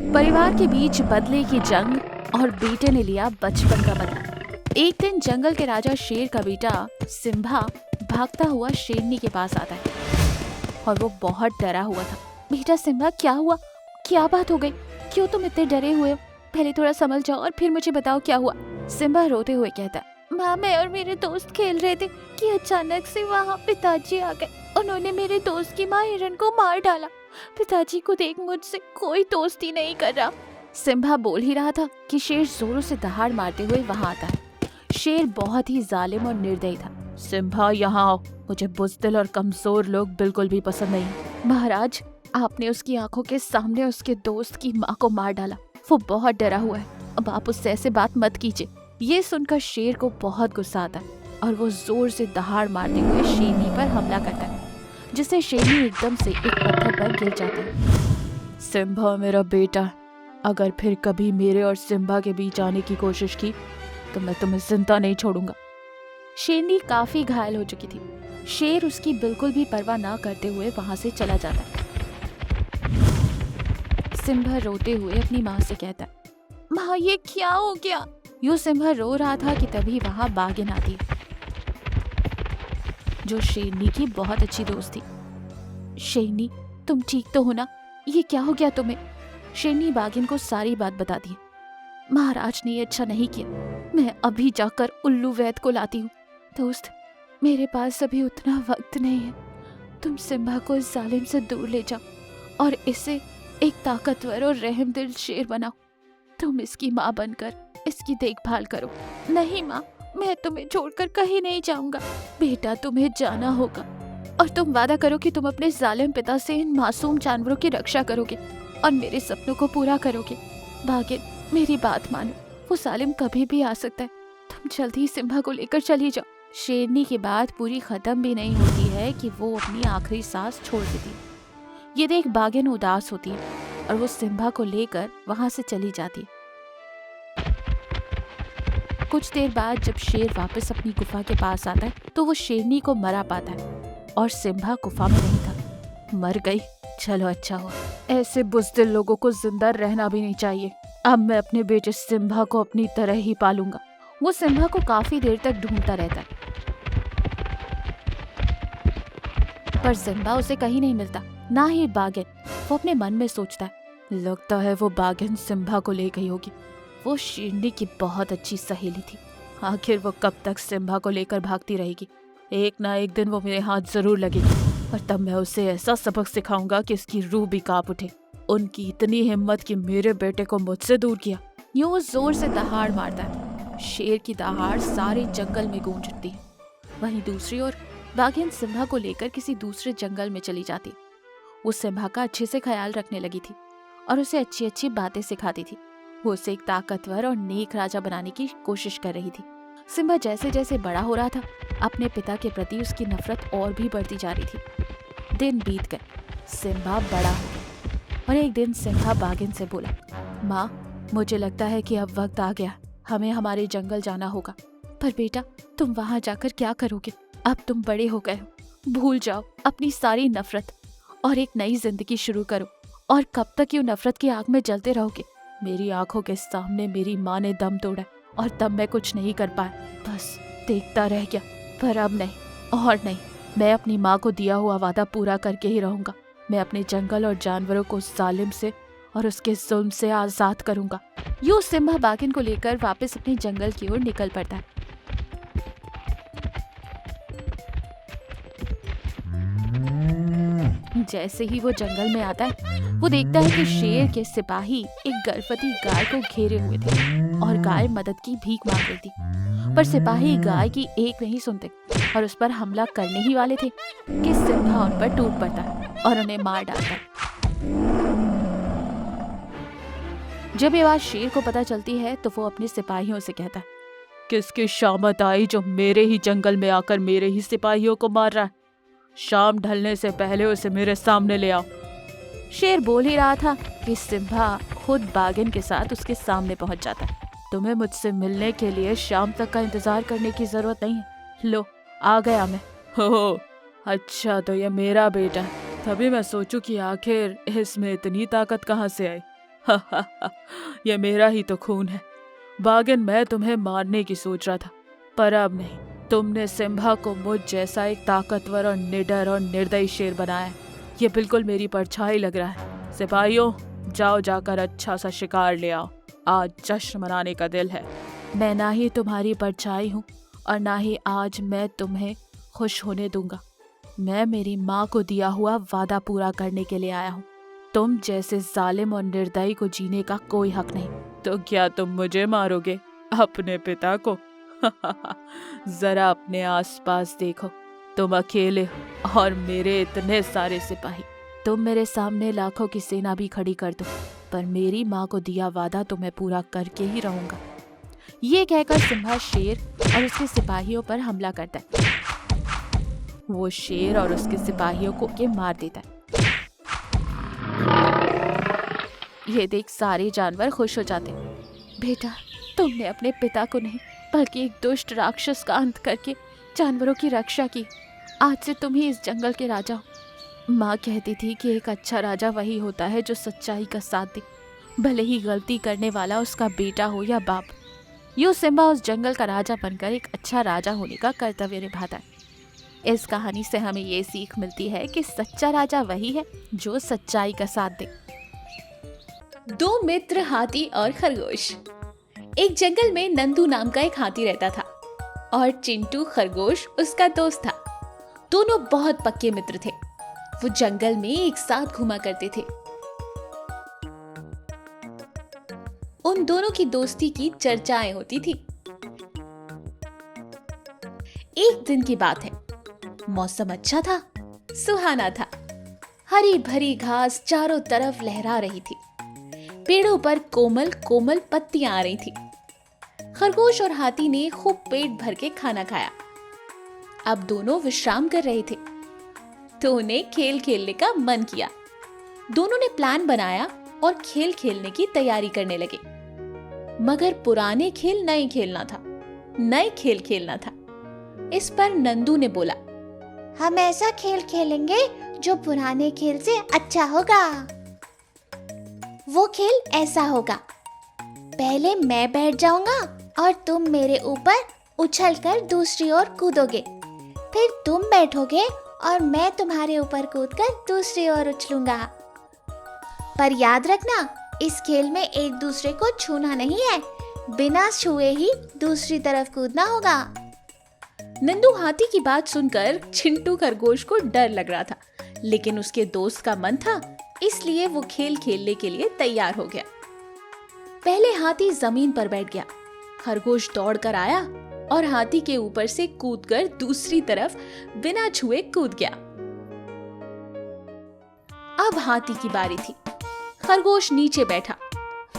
परिवार के बीच बदले की जंग और बेटे ने लिया बचपन का बदला। एक दिन जंगल के राजा शेर का बेटा सिम्बा भागता हुआ शेरनी के पास आता है और वो बहुत डरा हुआ था। बेटा सिम्बा, क्या हुआ? क्या बात हो गई? क्यों तुम इतने डरे हुए हो? पहले थोड़ा समझ जाओ और फिर मुझे बताओ क्या हुआ। सिम्बा रोते हुए कहता है, माँ, मैं और मेरे दोस्त खेल रहे थे कि अचानक से वहाँ पिताजी आ गए। उन्होंने मेरे दोस्त की माँ हिरन को मार डाला। पिताजी को देख मुझसे कोई दोस्ती नहीं कर रहा। सिम्बा बोल ही रहा था कि शेर जोरों से दहाड़ मारते हुए वहाँ आता है। शेर बहुत ही जालिम और निर्दयी था। सिम्बा, यहाँ आओ, मुझे बुज़दिल और कमजोर लोग बिल्कुल भी पसंद नहीं। महाराज, आपने उसकी आंखों के सामने उसके दोस्त की माँ को मार डाला। वो बहुत डरा हुआ है। अब आप उससे ऐसे बात मत कीजिए। ये सुनकर शेर को बहुत गुस्सा आता है और वो जोर से दहाड़ मारते हुए शेरनी पर हमला करता है, जिससे शेरनी एकदम से एक पत्थर पर गिर जाती है। सिम्बा मेरा बेटा, अगर फिर कभी मेरे और सिम्बा के बीच आने की कोशिश की तो मैं तुम्हें जिंदा नहीं छोड़ूंगा। शेरनी काफी घायल हो चुकी थी। शेर उसकी बिल्कुल भी परवाह ना करते हुए वहां से चला जाता है। सिम्बा रोते हुए अपनी माँ से कहता है, माँ, ये क्या हो गया? यूं सिम्बा रो रहा था कि तभी वहां बाघिन आती है, जो शेरनी की बहुत अच्छी दोस्त थी। शेरनी, तुम ठीक तो हो ना? ये क्या हो गया तुम्हें? शेरनी बाघिन को सारी बात बताती है। महाराज ने ये अच्छा नहीं किया। मैं अभी जाकर उल्लू वैद को लाती हूँ। दोस्त, मेरे पास अभी उतना वक्त नहीं है। तुम सिम्बा को इस जालिम से दूर ले जाओ और इसे एक ताकतवर और रहमदिल शेर बनाओ। तुम इसकी माँ बनकर इसकी देखभाल करो। नहीं माँ, मैं तुम्हें छोड़कर कहीं नहीं जाऊंगा। बेटा, तुम्हें जाना होगा और तुम वादा करो कि तुम अपने जालिम पिता से इन मासूम जानवरों की रक्षा करोगे और मेरे सपनों को पूरा करोगे। बाघिन, मेरी बात मानो, वो जालिम कभी भी आ सकता है। तुम जल्दी सिम्बा को लेकर चली जाओ। शेरनी की बात पूरी खत्म भी नहीं होती है कि वो अपनी आखिरी सांस छोड़ देती है। ये देख बाघिन उदास होती है और वो सिम्बा को लेकर वहां से चली जाती है। कुछ देर बाद जब शेर वापस अपनी गुफा के पास आता है तो वो शेरनी को मरा पाता है और सिम्बा गुफा में नहीं था। मर गई, चलो अच्छा हुआ। ऐसे बुज़दिल लोगों को जिंदा रहना भी नहीं चाहिए। अब मैं अपने बेटे सिम्बा को अपनी तरह ही पालूंगा। वो सिम्बा को काफी देर तक ढूंढता रहता है, पर सिम्बा उसे कहीं नहीं मिलता, ना ही बाघिन। वो अपने मन में सोचता है, लगता है वो बाघिन सिम्बा को ले गई होगी। वो शेरनी की बहुत अच्छी सहेली थी। आखिर वो कब तक सिम्बा को लेकर भागती रहेगी? एक ना एक दिन वो मेरे हाथ जरूर लगेगी और तब मैं उसे ऐसा सबक सिखाऊंगा कि इसकी रूह भी कांप उठे। उनकी इतनी हिम्मत कि मेरे बेटे को मुझसे दूर किया। यूं वो जोर से दहाड़ मारता है। शेर की दहाड़ सारे जंगल में गूंज उठती है। वहीं दूसरी ओर बाघिन सिम्बा को लेकर किसी दूसरे जंगल में चली जाती। वो सिम्बा का अच्छे से ख्याल रखने लगी थी और उसे अच्छी अच्छी बातें सिखाती थी। वो उसे एक ताकतवर और नेक राजा बनाने की कोशिश कर रही थी। सिम्बा जैसे जैसे बड़ा हो रहा था, अपने पिता के प्रति उसकी नफरत और भी बढ़ती जा रही थी। दिन बीत गए, सिम्बा बड़ा हो गया और एक दिन सिम्बा बाघिन से बोला, माँ, मुझे लगता है कि अब वक्त आ गया, हमें हमारे जंगल जाना होगा। पर बेटा, तुम वहाँ जाकर क्या करोगे? अब तुम बड़े हो गए हो। भूल जाओ अपनी सारी नफरत और एक नई जिंदगी शुरू करो। और कब तक यूं नफरत की आग में जलते रहोगे? मेरी आंखों के सामने मेरी माँ ने दम तोड़ा और तब मैं कुछ नहीं कर पाया, बस देखता रह गया। पर अब नहीं और नहीं, मैं अपनी माँ को दिया हुआ वादा पूरा करके ही रहूंगा। मैं अपने जंगल और जानवरों को जालिम से और उसके जुल्म से आजाद करूंगा। यूं सिम्बा बाघिन को लेकर वापस अपने जंगल की ओर निकल पड़ता है। जैसे ही वो जंगल में आता है, वो देखता है कि शेर के सिपाही एक गर्भवती गाय को घेरे हुए थे और गाय मदद की भीख मांग रही थी। पर सिपाही गाय की एक नहीं सुनते और उस पर हमला करने ही वाले थे कि सिम्बा उन पर टूट पड़ता है और उन्हें मार डालता है। जब ये बात शेर को पता चलती है तो वो अपने सिपाहियों से कहता है, किसकी शामत आई जो मेरे ही जंगल में आकर मेरे ही सिपाहियों को मार रहा है? शाम ढलने से पहले उसे मेरे सामने ले आओ। शेर बोल ही रहा था कि सिम्बा खुद बाघिन के साथ उसके सामने पहुंच जाता है। तुम्हें मुझसे मिलने के लिए शाम तक का इंतजार करने की जरूरत नहीं है। लो, आ गया मैं। हो, अच्छा, तो ये मेरा बेटा है। तभी मैं सोचूं कि आखिर इसमें इतनी ताकत कहाँ से आई। ये मेरा ही तो खून है। बागिन, मैं तुम्हें मारने की सोच रहा था, पर अब नहीं। तुमने सिम्बा को मुझ जैसा एक ताकतवर और निडर और निर्दयी शेर बनाया है। ये बिल्कुल मेरी परछाई लग रहा है। सिपाहियों, जाओ जाकर अच्छा सा शिकार ले आओ। आज जश्न मनाने का दिल है। मैं ना ही तुम्हारी परछाई हूँ और ना ही आज मैं तुम्हें खुश होने दूंगा। मैं मेरी माँ को दिया हुआ वादा पूरा करने के लिए आया हूँ। तुम जैसे जालिम और निर्दयी को जीने का कोई हक नहीं। तो क्या तुम मुझे मारोगे, अपने पिता को? जरा अपने आसपास देखो। तुम अकेले हो और मेरे इतने सारे सिपाही। तुम मेरे सामने लाखों की सेना भी खड़ी कर दो, पर मेरी माँ को दिया वादा तो मैं पूरा करके ही रहूंगा। ये कहकर सिम्बा शेर और उसके सिपाहियों पर हमला करता है। वो शेर और उसके सिपाहियों को के मार देता है। ये देख सारे जानवर खुश हो जाते हैं। बेटा, तुमने अपने पिता को नहीं बल्कि एक दुष्ट राक्षस का अंत करके जानवरों की रक्षा की। आज से तुम ही इस जंगल के राजा हो। माँ कहती थी कि एक अच्छा राजा वही होता है जो सच्चाई का साथ दे, भले ही गलती करने वाला उसका बेटा हो या बाप। यूँ सिम्बा उस जंगल का राजा बनकर एक अच्छा राजा होने का कर्तव्य निभाता है। इस कहानी से हमें ये सीख मिलती है कि सच्चा राजा वही है जो सच्चाई का साथ दे। दो मित्र, हाथी और खरगोश। एक जंगल में नंदू नाम का एक हाथी रहता था और चिंटू खरगोश उसका दोस्त था। दोनों बहुत पक्के मित्र थे। वो जंगल में एक साथ घुमा करते थे। उन दोनों की दोस्ती की चर्चाएं होती थी। एक दिन की बात है। मौसम अच्छा था, सुहाना था। हरी भरी घास चारों तरफ लहरा रही थी। पेड़ों पर कोमल कोमल पत्तियां आ रही थी। खरगोश और हाथी ने खूब पेट भर के खाना खाया। अब दोनों विश्राम कर रहे थे तो उन्हें खेल खेलने का मन किया। दोनों ने प्लान बनाया और खेल खेलने की तैयारी करने लगे। मगर पुराने खेल नहीं खेलना था, नए खेल खेलना था। इस पर नंदू ने बोला, हम ऐसा खेल खेलेंगे जो पुराने खेल से अच्छा होगा। वो खेल ऐसा होगा, पहले मैं बैठ जाऊंगा और तुम मेरे ऊपर उछलकर दूसरी ओर कूदोगे। फिर तुम बैठोगे और मैं तुम्हारे ऊपर कूदकर दूसरी ओर उछलूंगा। पर याद रखना, इस खेल में एक दूसरे को छूना नहीं है, बिना छुए ही दूसरी तरफ कूदना होगा। नंदू हाथी की बात सुनकर चिंटू खरगोश को डर लग रहा था, लेकिन उसके दोस्त का मन था, इसलिए वो खेल खेलने के लिए तैयार हो गया। पहले हाथी जमीन पर बैठ गया। खरगोश दौड़ कर आया और हाथी के ऊपर से कूदकर दूसरी तरफ बिना छुए कूद गया। अब हाथी की बारी थी। खरगोश नीचे बैठा,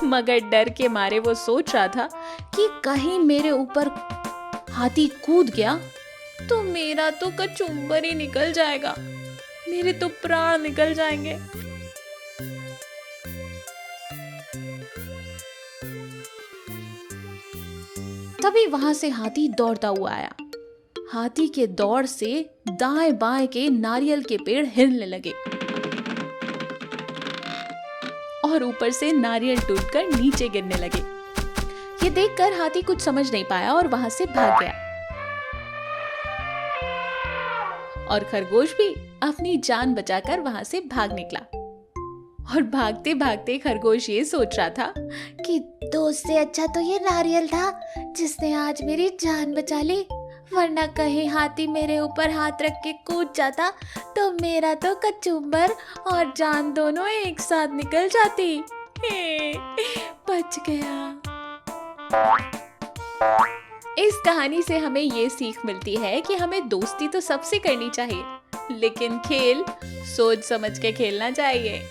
मगर डर के मारे वो सोच रहा था कि कहीं मेरे ऊपर हाथी कूद गया तो मेरा तो कचूम्बर ही निकल जाएगा, मेरे तो प्राण निकल जाएंगे। तभी वहां से हाथी दौड़ता हुआ आया। हाथी के दौड़ से दाएं बाएं के नारियल के पेड़ हिलने लगे और ऊपर से नारियल टूटकर नीचे गिरने लगे। ये देखकर हाथी कुछ समझ नहीं पाया और वहां से भाग गया। और खरगोश भी अपनी जान बचाकर वहां से भाग निकला। और भागते भागते खरगोश ये सोच रहा था कि दोस्त से अच्छा तो ये नारियल था जिसने आज मेरी जान बचा ली, वरना कहीं हाथी मेरे ऊपर हाथ रख के कूद जाता तो मेरा तो कचूम्बर और जान दोनों एक साथ निकल जाती। बच गया। इस कहानी से हमें ये सीख मिलती है कि हमें दोस्ती तो सबसे करनी चाहिए, लेकिन खेल सोच समझ के खेलना चाहिए।